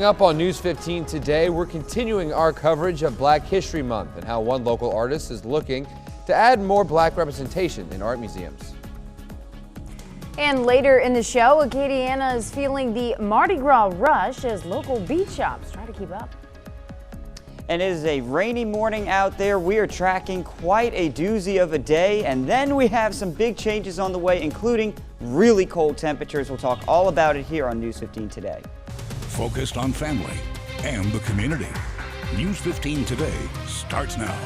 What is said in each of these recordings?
Coming up on News 15 today, we're continuing our coverage of Black History Month and how one local artist is looking to add more black representation in art museums. And later in the show, Acadiana is feeling the Mardi Gras rush as local beach shops try to keep up. And it is a rainy morning out there. We are tracking quite a doozy of a day, and then we have some big changes on the way, including really cold temperatures. We'll talk all about it here on News 15 today. Focused on family and the community. News 15 today starts now.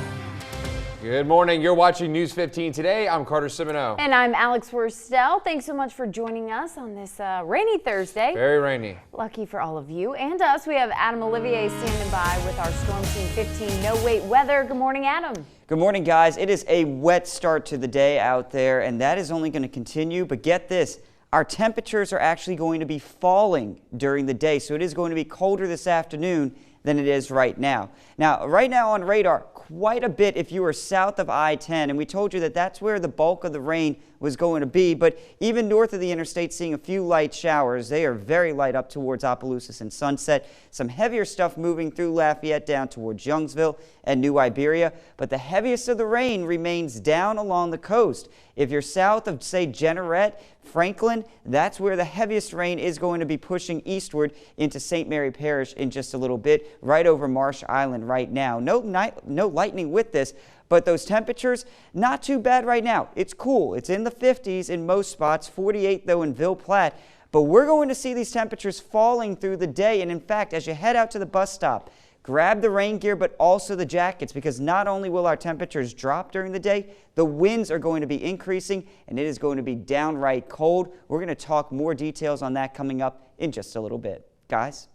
Good morning. You're watching News 15 today. I'm Carter Simoneau. And I'm Alex Worstel. Thanks so much for joining us on this rainy Thursday. Very rainy. Lucky for all of you and us, we have Adam Olivier standing by with our Storm Team 15 No Wait weather. Good morning, Adam. Good morning, guys. It is a wet start to the day out there, and that is only going to continue. But get this, our temperatures are actually going to be falling during the day, so it is going to be colder this afternoon than it is right now. Now, right now on radar, quite a bit if you are south of I-10, and we told you that that's where the bulk of the rain was going to be, but even north of the interstate, seeing a few light showers. They are very light up towards Opelousas and Sunset. Some heavier stuff moving through Lafayette down towards Youngsville and New Iberia, but the heaviest of the rain remains down along the coast. If you're south of, say, Jeanerette, Franklin, that's where the heaviest rain is going to be pushing eastward into St. Mary Parish in just a little bit, right over Marsh Island right now. No lightning with this, but those temperatures, not too bad right now. It's cool. It's in the 50s in most spots, 48 though in Ville Platte. But we're going to see these temperatures falling through the day. And in fact, as you head out to the bus stop, grab the rain gear, but also the jackets, because not only will our temperatures drop during the day, the winds are going to be increasing, and it is going to be downright cold. We're going to talk more details on that coming up in just a little bit. Guys?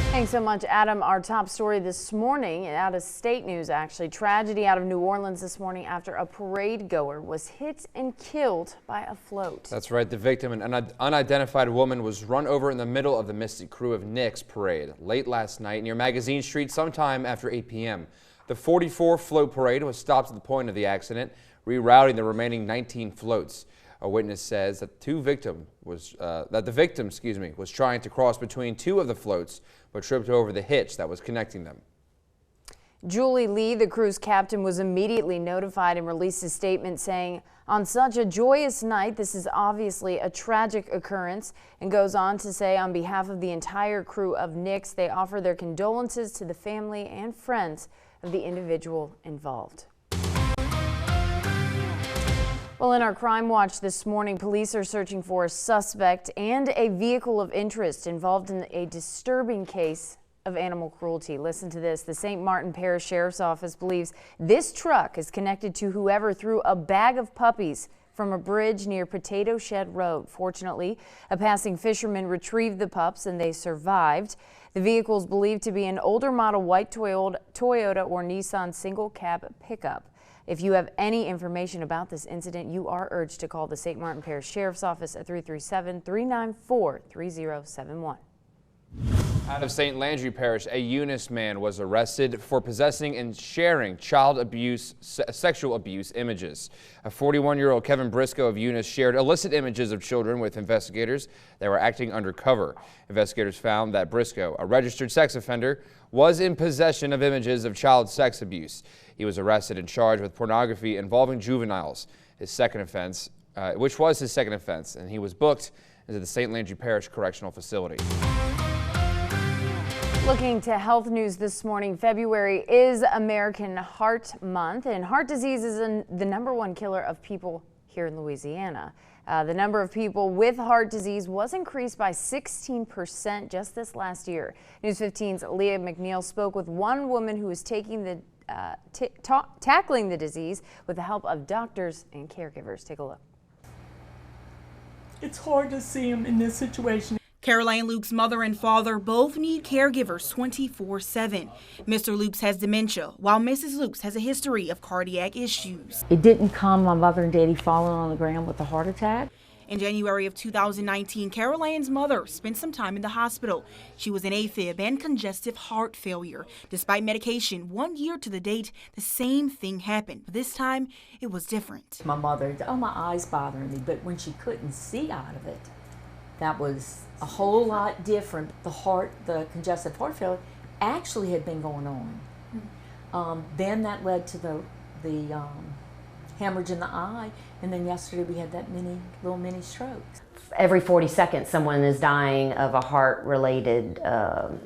Thanks so much, Adam. Our top story this morning, out of state news actually, tragedy out of New Orleans this morning after a parade goer was hit and killed by a float. That's right. The victim, an unidentified woman, was run over in the middle of the Mystic Crew of Nick's parade late last night near Magazine Street sometime after 8 p.m. The 44 float parade was stopped at the point of the accident, rerouting the remaining 19 floats. A witness says that the victim was trying to cross between two of the floats, but tripped over the hitch that was connecting them. Julie Lee, the cruise captain, was immediately notified and released a statement saying, "On such a joyous night, this is obviously a tragic occurrence," and goes on to say, on behalf of the entire crew of Nick's, they offer their condolences to the family and friends of the individual involved. Well, in our Crime Watch this morning, police are searching for a suspect and a vehicle of interest involved in a disturbing case of animal cruelty. Listen to this. The St. Martin Parish Sheriff's Office believes this truck is connected to whoever threw a bag of puppies from a bridge near Potato Shed Road. Fortunately, a passing fisherman retrieved the pups and they survived. The vehicle is believed to be an older model white Toyota or Nissan single cab pickup. If you have any information about this incident, you are urged to call the St. Martin Parish Sheriff's Office at 337-394-3071. Out of St. Landry Parish, a Eunice man was arrested for possessing and sharing sexual abuse images. A 41-year-old Kevin Briscoe of Eunice shared illicit images of children with investigators that were acting undercover. Investigators found that Briscoe, a registered sex offender, was in possession of images of child sex abuse. He was arrested and charged with pornography involving juveniles, which was his second offense, and he was booked into the St. Landry Parish Correctional Facility. Looking to health news this morning, February is American Heart Month, and heart disease is the #1 killer of people here in Louisiana. The number of people with heart disease was increased by 16% just this last year. News 15's Leah McNeil spoke with one woman who is taking tackling the disease with the help of doctors and caregivers. Take a look. It's hard to see him in this situation. Caroline Luke's mother and father both need caregivers 24/7. Mr. Luke's has dementia, while Mrs. Luke's has a history of cardiac issues. It didn't come my mother and daddy falling on the ground with a heart attack. In January of 2019, Caroline's mother spent some time in the hospital. She was in AFib and congestive heart failure. Despite medication, 1 year to the date, the same thing happened. But this time, it was different. My mother, my eyes bothering me, but when she couldn't see out of it, That was a whole lot different. The congestive heart failure actually had been going on. Then that led to the hemorrhage in the eye, and then yesterday we had that little mini stroke. Every 40 seconds, someone is dying of a heart-related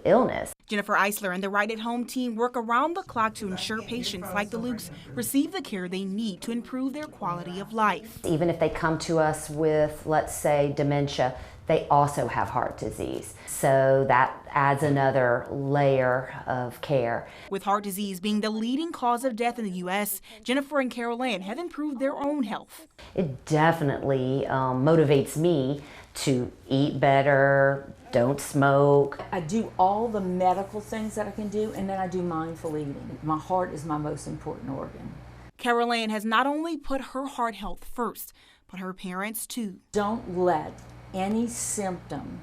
illness. Jennifer Eisler and the Right at Home team work around the clock to ensure patients like the Lukes receive the care they need to improve their quality of life. Even if they come to us with, let's say, dementia, they also have heart disease. So that adds another layer of care. With heart disease being the leading cause of death in the U.S., Jennifer and Carol Ann have improved their own health. It definitely motivates me to eat better, don't smoke. I do all the medical things that I can do, and then I do mindful eating. My heart is my most important organ. Carol Ann has not only put her heart health first, but her parents too. Don't let any symptom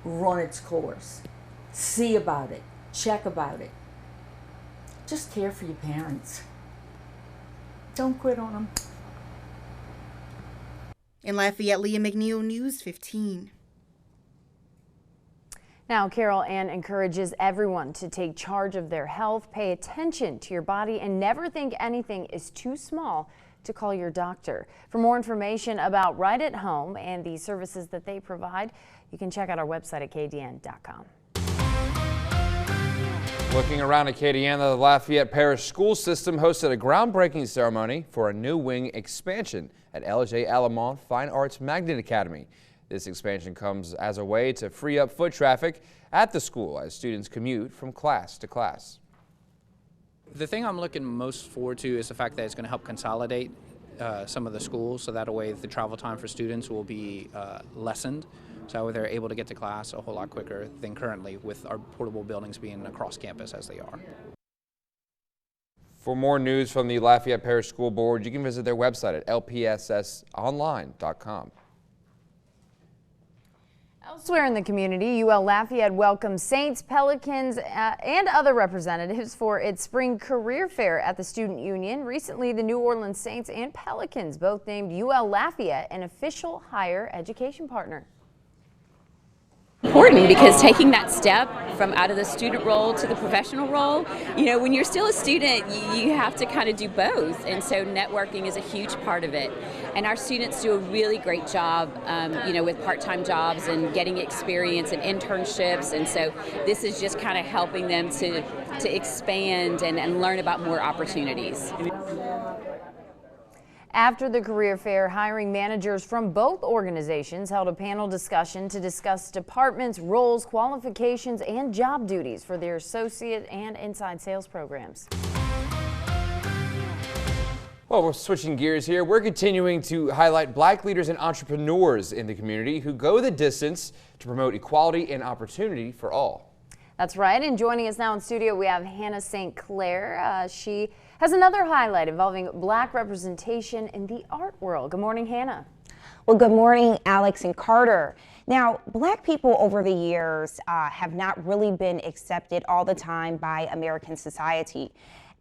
run its course. See about it, check about it. Just care for your parents. Don't quit on them. In Lafayette, Leah McNeil, News 15. Now, Carol Ann encourages everyone to take charge of their health, pay attention to your body, and never think anything is too small to call your doctor. For more information about Right at Home and the services that they provide, you can check out our website at kadn.com. Looking around at Kadn, the Lafayette Parish School System hosted a groundbreaking ceremony for a new wing expansion at L.J. Alamont Fine Arts Magnet Academy. This expansion comes as a way to free up foot traffic at the school as students commute from class to class. The thing I'm looking most forward to is the fact that it's going to help consolidate some of the schools, so that way the travel time for students will be lessened, so they're able to get to class a whole lot quicker than currently with our portable buildings being across campus as they are. For more news from the Lafayette Parish School Board, you can visit their website at lpssonline.com. Elsewhere in the community, UL Lafayette welcomes Saints, Pelicans, and other representatives for its spring career fair at the Student Union. Recently, the New Orleans Saints and Pelicans both named UL Lafayette an official higher education partner. Important because taking that step from out of the student role to the professional role, you know, when you're still a student, you have to kind of do both, and so networking is a huge part of it. And our students do a really great job, you know, with part-time jobs and getting experience and internships, and so this is just kind of helping them to expand and learn about more opportunities. After the career fair, hiring managers from both organizations held a panel discussion to discuss departments, roles, qualifications, and job duties for their associate and inside sales programs. Well, we're switching gears here. We're continuing to highlight black leaders and entrepreneurs in the community who go the distance to promote equality and opportunity for all. That's right, and joining us now in studio, we have Hannah St. Clair. She has another highlight involving black representation in the art world. Good morning, Hannah. Well, good morning, Alex and Carter. Now, black people over the years have not really been accepted all the time by American society,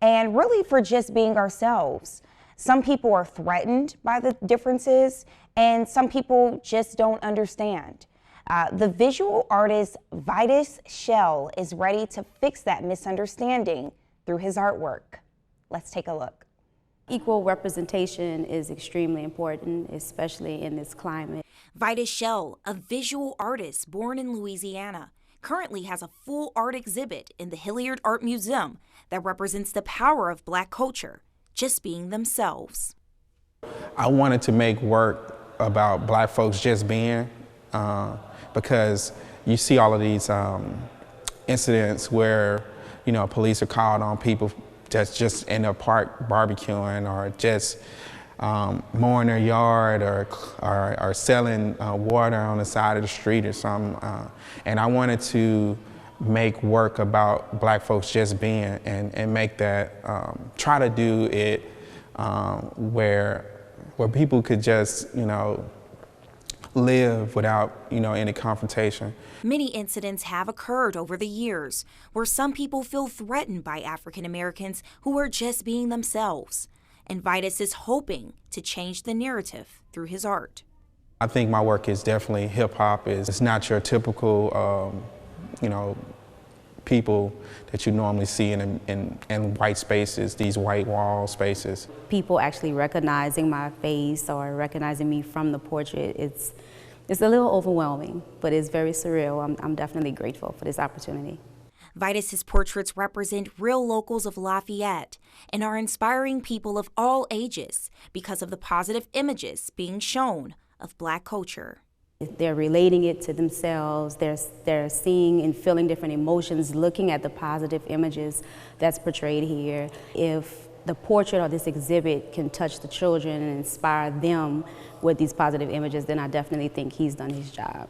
and really for just being ourselves. Some people are threatened by the differences, and some people just don't understand. The visual artist Vitus Shell is ready to fix that misunderstanding through his artwork. Let's take a look. Equal representation is extremely important, especially in this climate. Vitus Shell, a visual artist born in Louisiana, currently has a full art exhibit in the Hilliard Art Museum that represents the power of black culture, just being themselves. I wanted to make work about black folks just being, because you see all of these incidents where, you know, police are called on people that's just in a park barbecuing or just mowing their yard or selling water on the side of the street or something. And I wanted to make work about black folks just being and make that, try to do it where people could just, you know, live without, you know, any confrontation. Many incidents have occurred over the years where some people feel threatened by African Americans who are just being themselves. And Vitus is hoping to change the narrative through his art. I think my work is definitely hip-hop. It's not your typical, you know, people that you normally see in white spaces, these white wall spaces. People actually recognizing my face or recognizing me from the portrait, it's a little overwhelming, but it's very surreal. I'm definitely grateful for this opportunity. Vitus's portraits represent real locals of Lafayette and are inspiring people of all ages because of the positive images being shown of Black culture. They're relating it to themselves. They're seeing and feeling different emotions, looking at the positive images that's portrayed here. If the portrait or this exhibit can touch the children and inspire them with these positive images, then I definitely think he's done his job.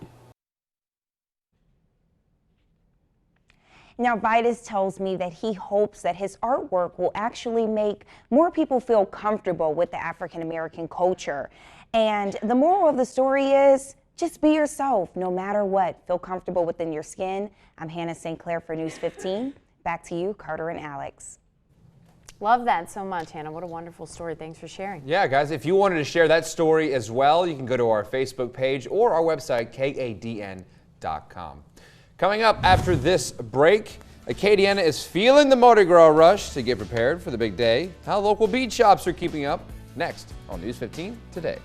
Now, Vitus tells me that he hopes that his artwork will actually make more people feel comfortable with the African American culture. And the moral of the story is, just be yourself, no matter what. Feel comfortable within your skin. I'm Hannah St. Clair for News 15. Back to you, Carter and Alex. Love that so much, Hannah. What a wonderful story. Thanks for sharing. Yeah, guys, if you wanted to share that story as well, you can go to our Facebook page or our website, kadn.com. Coming up after this break, Acadiana is feeling the Mardi Gras rush to get prepared for the big day. How local bead shops are keeping up. Next on News 15 Today.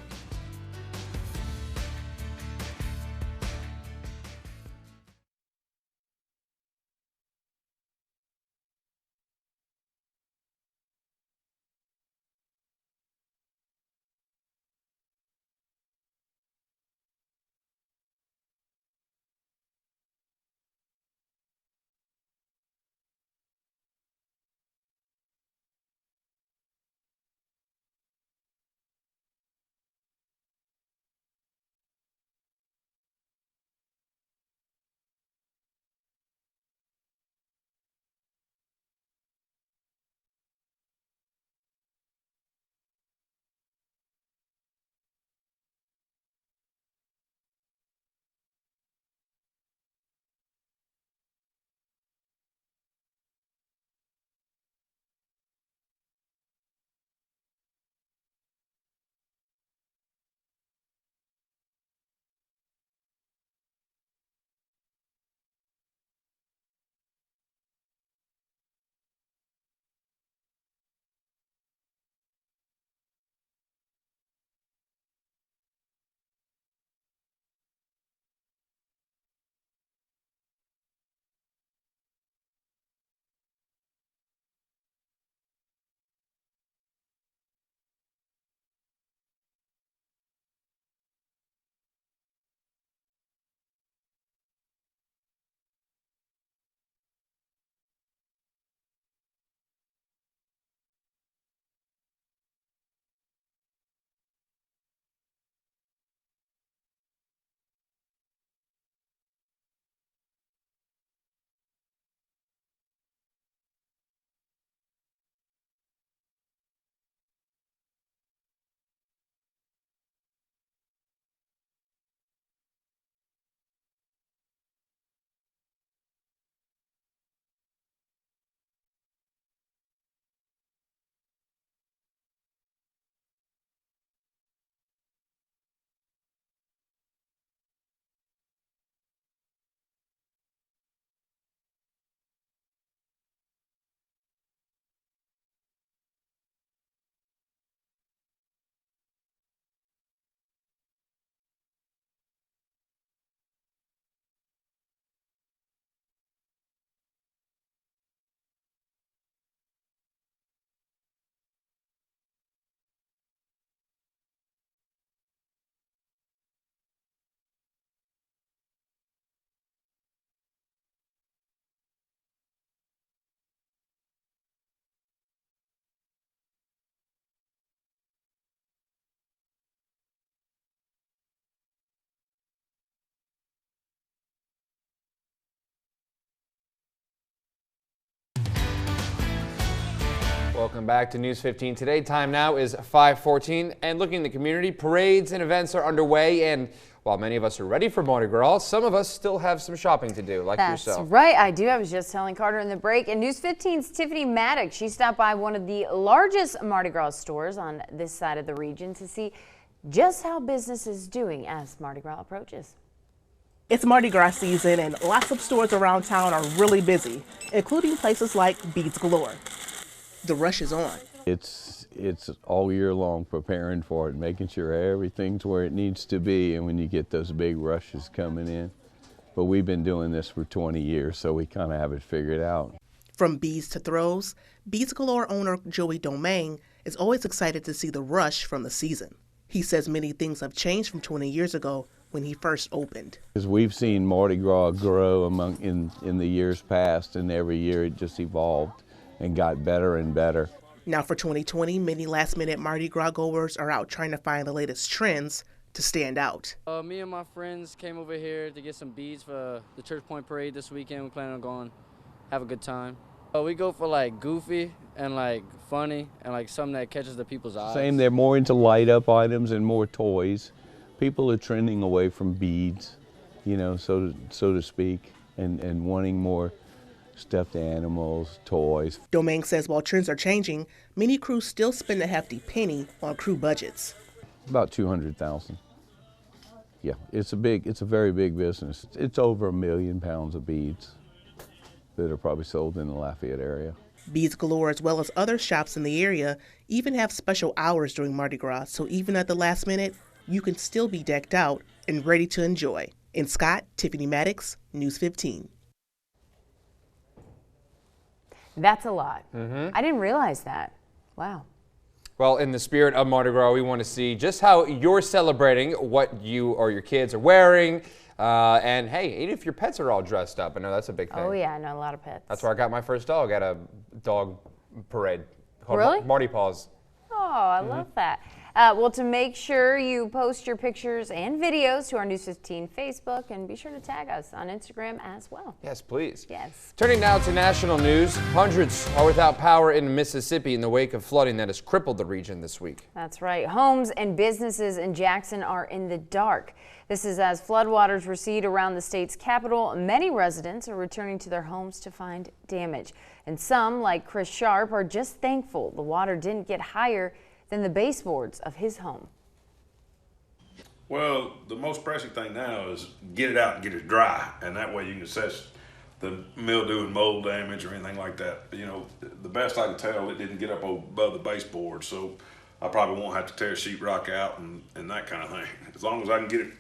Welcome back to News 15 Today. Time now is 5:14, and looking at the community, parades and events are underway, and while many of us are ready for Mardi Gras, some of us still have some shopping to do, like yourself. That's right, I do. I was just telling Carter in the break. And News 15's Tiffany Maddox, she stopped by one of the largest Mardi Gras stores on this side of the region to see just how business is doing as Mardi Gras approaches. It's Mardi Gras season and lots of stores around town are really busy, including places like Beads Galore. The rush is on. It's all year long preparing for it, making sure everything's where it needs to be, and when you get those big rushes coming in. But we've been doing this for 20 years, so we kind of have it figured out. From beads to throws, Beads Galore owner Joey Domingue is always excited to see the rush from the season. He says many things have changed from 20 years ago when he first opened. Because we've seen Mardi Gras grow in the years past, and every year it just evolved and got better and better. Now for 2020, many last-minute Mardi Gras goers are out trying to find the latest trends to stand out. Me and my friends came over here to get some beads for the Church Point Parade this weekend. We plan on going, have a good time. We go for like goofy and like funny and like something that catches the people's eyes. Same, they're more into light up items and more toys. People are trending away from beads, you know, so to speak, and wanting more stuffed animals, toys. Domingue says while trends are changing, many crews still spend a hefty penny on crew budgets. About 200,000. Yeah, it's a very big business. It's over 1 million pounds of beads that are probably sold in the Lafayette area. Beads Galore, as well as other shops in the area, even have special hours during Mardi Gras, so even at the last minute, you can still be decked out and ready to enjoy. In Scott, Tiffany Maddox, News 15. That's a lot. I didn't realize that. Wow. Well, in the spirit of Mardi Gras, we want to see just how you're celebrating, what you or your kids are wearing, and hey, even if your pets are all dressed up. I know that's a big thing. Oh yeah, I know a lot of pets. That's where I got my first dog, at a dog parade called Really? Marty Paws. Oh, I love that. Well, to make sure you post your pictures and videos to our News 15 Facebook, and be sure to tag us on Instagram as well. Yes, please. Yes. Turning now to national news, hundreds are without power in Mississippi in the wake of flooding that has crippled the region this week. That's right. Homes and businesses in Jackson are in the dark. This is as floodwaters recede around the state's capital. Many residents are returning to their homes to find damage. And some, like Chris Sharp, are just thankful the water didn't get higher than the baseboards of his home. Well, the most pressing thing now is get it out and get it dry, and that way you can assess the mildew and mold damage or anything like that. You know, the best I can tell, it didn't get up above the baseboard, so I probably won't have to tear sheetrock out and that kind of thing. As long as I can get it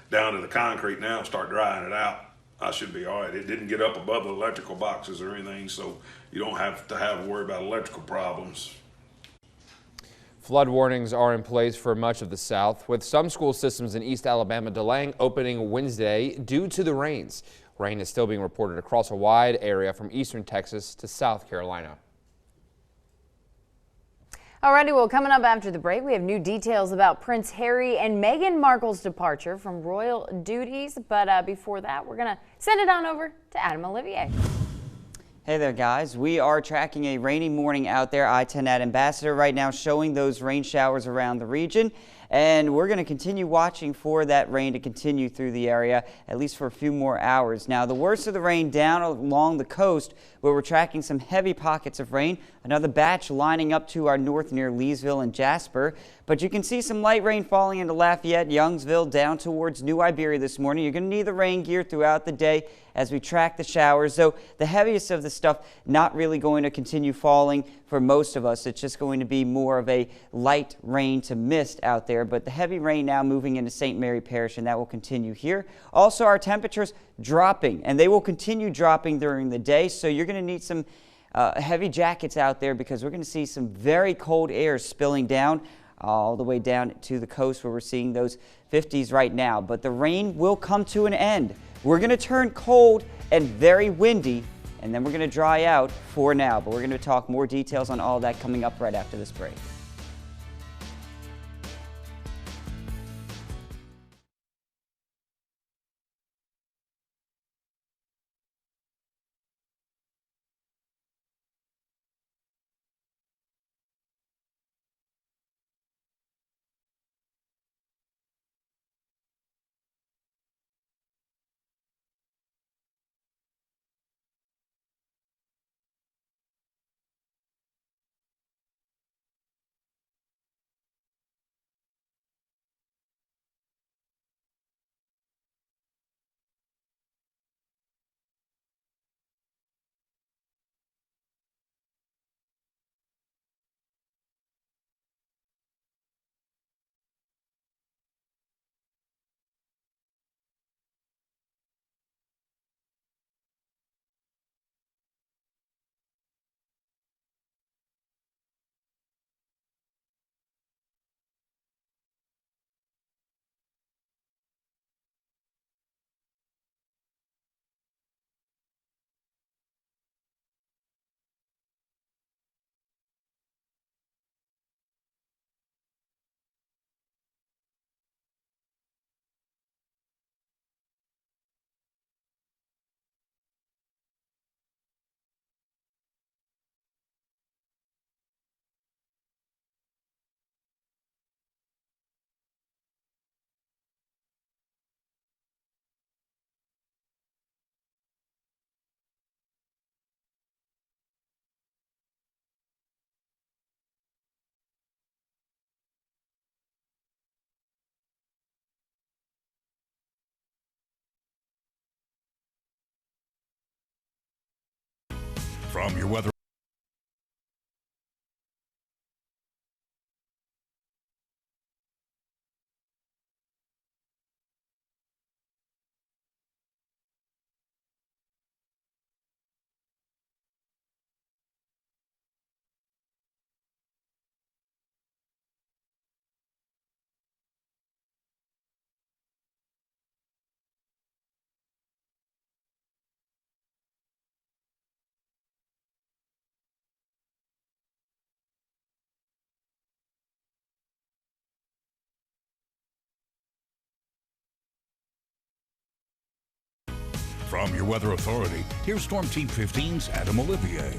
down to the concrete now and start drying it out, I should be all right. It didn't get up above the electrical boxes or anything, so you don't have to worry about electrical problems. Flood warnings are in place for much of the South, with some school systems in East Alabama delaying opening Wednesday due to the rains. Rain is still being reported across a wide area from eastern Texas to South Carolina. Alrighty, well, coming up after the break, we have new details about Prince Harry and Meghan Markle's departure from royal duties. But before that, we're going to send it on over to Adam Olivier. Hey there, guys. We are tracking a rainy morning out there, I-10 at Ambassador right now, showing those rain showers around the region. And we're going to continue watching for that rain to continue through the area, at least for a few more hours. Now, the worst of the rain down along the coast, where we're tracking some heavy pockets of rain. Another batch lining up to our north near Leesville and Jasper. But you can see some light rain falling into Lafayette, Youngsville, down towards New Iberia this morning. You're going to need the rain gear throughout the day as we track the showers, though the heaviest of the stuff not really going to continue falling for most of us. It's just going to be more of a light rain to mist out there, but the heavy rain now moving into St. Mary Parish, and that will continue here. Also, our temperatures dropping, and they will continue dropping during the day, so you're going to need some heavy jackets out there because we're going to see some very cold air spilling down all the way down to the coast where we're seeing those 50s right now. But the rain will come to an end. We're going to turn cold and very windy, and then we're going to dry out for now. But we're going to talk more details on all that coming up right after this break. From your weather. From your weather authority, here's Storm Team 15's Adam Olivier.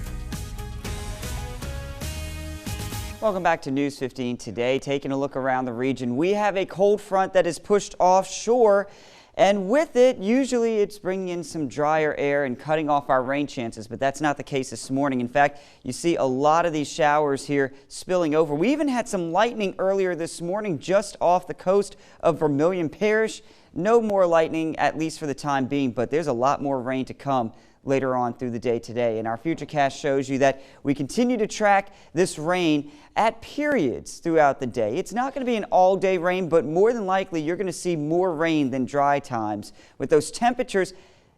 Welcome back to News 15 today. Taking a look around the region, we have a cold front that is pushed offshore, and with it, usually it's bringing in some drier air and cutting off our rain chances, but that's not the case this morning. In fact, you see a lot of these showers here spilling over. We even had some lightning earlier this morning just off the coast of Vermilion Parish. No more lightning, at least for the time being, but there's a lot more rain to come later on through the day today. And our Futurecast shows you that we continue to track this rain at periods throughout the day. It's not going to be an all-day rain, but more than likely you're going to see more rain than dry times. With those temperatures,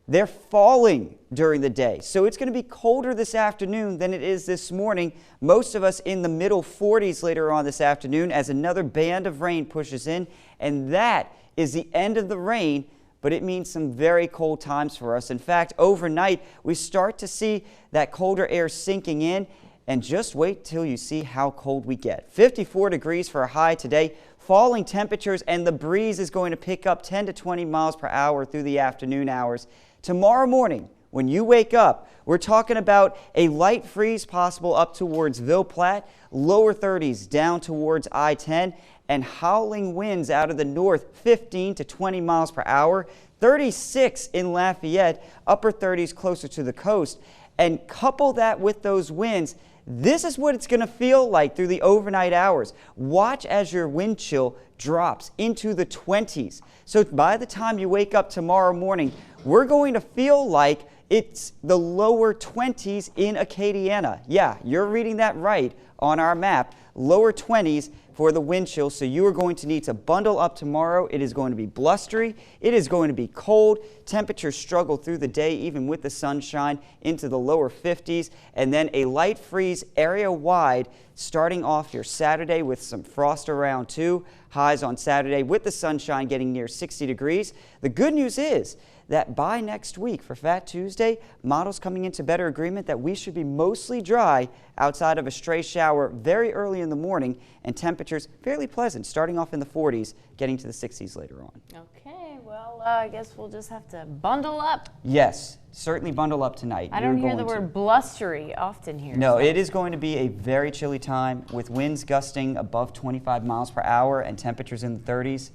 they're falling during the day. So it's going to be colder this afternoon than it is this morning. Most of us in the middle 40s later on this afternoon as another band of rain pushes in, and that is the end of the rain, but it means some very cold times for us. In fact, overnight, we start to see that colder air sinking in, and just wait till you see how cold we get. 54 degrees for a high today, falling temperatures, and the breeze is going to pick up 10 to 20 miles per hour through the afternoon hours. Tomorrow morning, when you wake up, we're talking about a light freeze possible up towards Ville Platte, lower 30s down towards I-10, and howling winds out of the north, 15 to 20 miles per hour, 36 in Lafayette, upper 30s closer to the coast. And couple that with those winds, this is what it's going to feel like through the overnight hours. Watch as your wind chill drops into the 20s. So by the time you wake up tomorrow morning, we're going to feel like it's the lower 20s in Acadiana. Yeah, you're reading that right on our map. Lower 20s for the wind chill, so you are going to need to bundle up tomorrow. It is going to be blustery. It is going to be cold. Temperatures struggle through the day, even with the sunshine, into the lower 50s, and then a light freeze area-wide starting off your Saturday with some frost around too. Highs on Saturday with the sunshine getting near 60 degrees. The good news is that by next week for Fat Tuesday, models coming into better agreement that we should be mostly dry outside of a stray shower very early in the morning, and temperatures fairly pleasant starting off in the 40s, getting to the 60s later on. Okay, well, I guess we'll just have to bundle up. Yes, certainly bundle up tonight. I don't hear the word blustery often here. No, so. It is going to be a very chilly time with winds gusting above 25 miles per hour and temperatures in the 30s.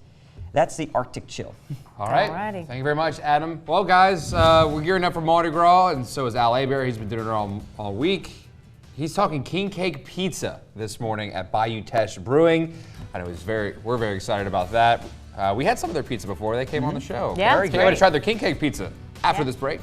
That's the Arctic chill. All right. Alrighty. Thank you very much, Adam. Well, guys, we're gearing up for Mardi Gras, and so is Al Aber. He's been doing it all week. He's talking king cake pizza this morning at Bayou Teche Brewing. I know we're very excited about that. We had some of their pizza before they came on the show. Yeah, Very good. To try their king cake pizza after this break.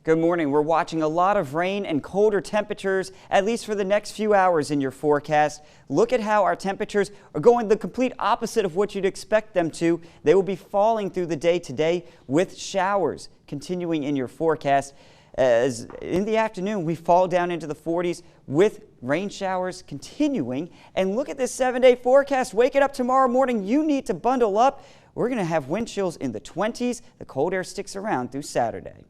Good morning. We're watching a lot of rain and colder temperatures, at least for the next few hours in your forecast. Look at how our temperatures are going the complete opposite of what you'd expect them to. They will be falling through the day today with showers continuing in your forecast. As in the afternoon, we fall down into the 40s with rain showers continuing. And look at this 7-day forecast. Wake it up tomorrow morning. You need to bundle up. We're going to have wind chills in the 20s. The cold air sticks around through Saturday.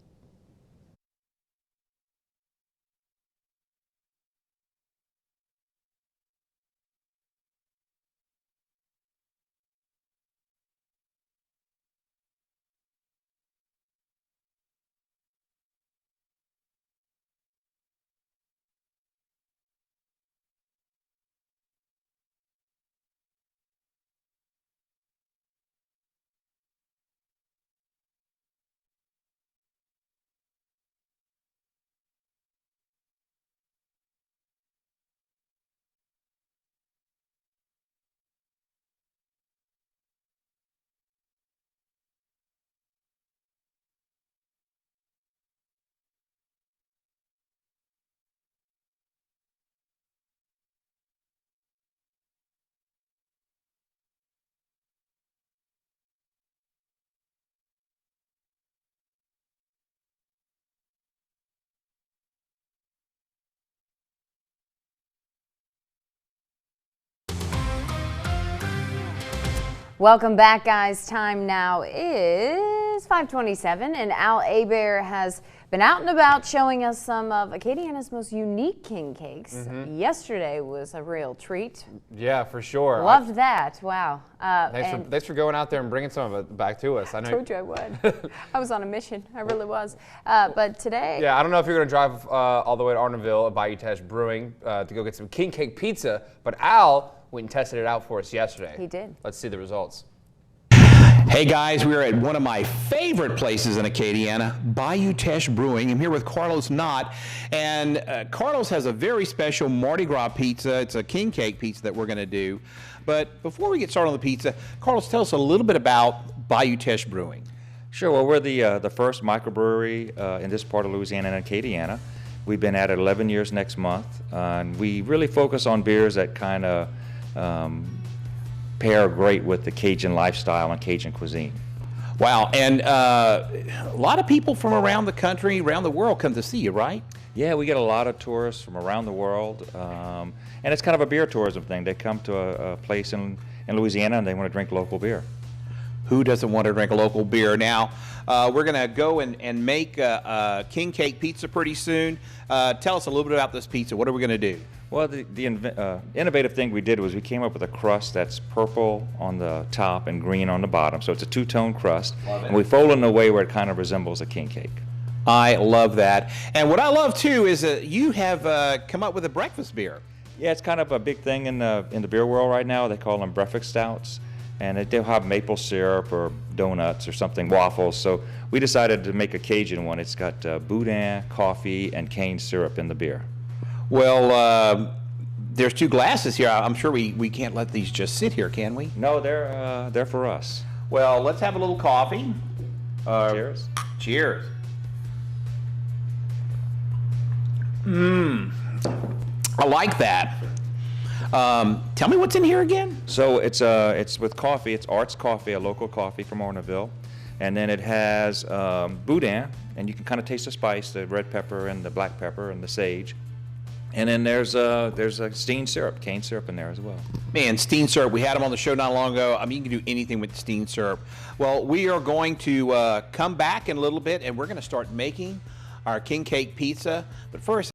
Welcome back, guys. Time now is 5:27, and Al Abair has been out and about showing us some of Acadiana's most unique king cakes. Yesterday was a real treat. Yeah, for sure. Loved that. Wow. Thanks for going out there and bringing some of it back to us. I told you I would. I was on a mission. I really was. But today. Yeah, I don't know if you're going to drive all the way to Arnaville at Bayou Teche Brewing to go get some king cake pizza, but Al went and tested it out for us yesterday. He did. Let's see the results. Hey guys, we are at one of my favorite places in Acadiana, Bayou Teche Brewing. I'm here with Carlos Knott, and Carlos has a very special Mardi Gras pizza. It's a king cake pizza that we're going to do. But before we get started on the pizza, Carlos, tell us a little bit about Bayou Teche Brewing. Sure. Well, we're the first microbrewery in this part of Louisiana and Acadiana. We've been at it 11 years next month, and we really focus on beers that kind of pair great with the Cajun lifestyle and Cajun cuisine. Wow, and a lot of people from around the country, around the world come to see you, right? Yeah, we get a lot of tourists from around the world, and it's kind of a beer tourism thing. They come to a place in Louisiana and they want to drink local beer. Who doesn't want to drink a local beer? Now, we're going to go and make a king cake pizza pretty soon. Tell us a little bit about this pizza. What are we going to do? Well, the innovative thing we did was we came up with a crust that's purple on the top and green on the bottom. So it's a two-tone crust. And we fold it in a way where it kind of resembles a king cake. I love that. And what I love, too, is that you have come up with a breakfast beer. Yeah, it's kind of a big thing in the beer world right now. They call them breakfast stouts. And they'll have maple syrup or donuts or something, waffles. So we decided to make a Cajun one. It's got boudin, coffee, and cane syrup in the beer. Well, there's two glasses here. I'm sure we can't let these just sit here, can we? No, they're for us. Well, let's have a little coffee. Cheers. Cheers. I like that. Tell me what's in here again. So it's with coffee. It's Art's Coffee, a local coffee from Arnaville, and then it has boudin, and you can kind of taste the spice, the red pepper and the black pepper and the sage. And then there's a steamed syrup, cane syrup in there as well. Man, steamed syrup. We had them on the show not long ago. I mean, you can do anything with steamed syrup. Well, we are going to come back in a little bit, and we're going to start making our king cake pizza. But first.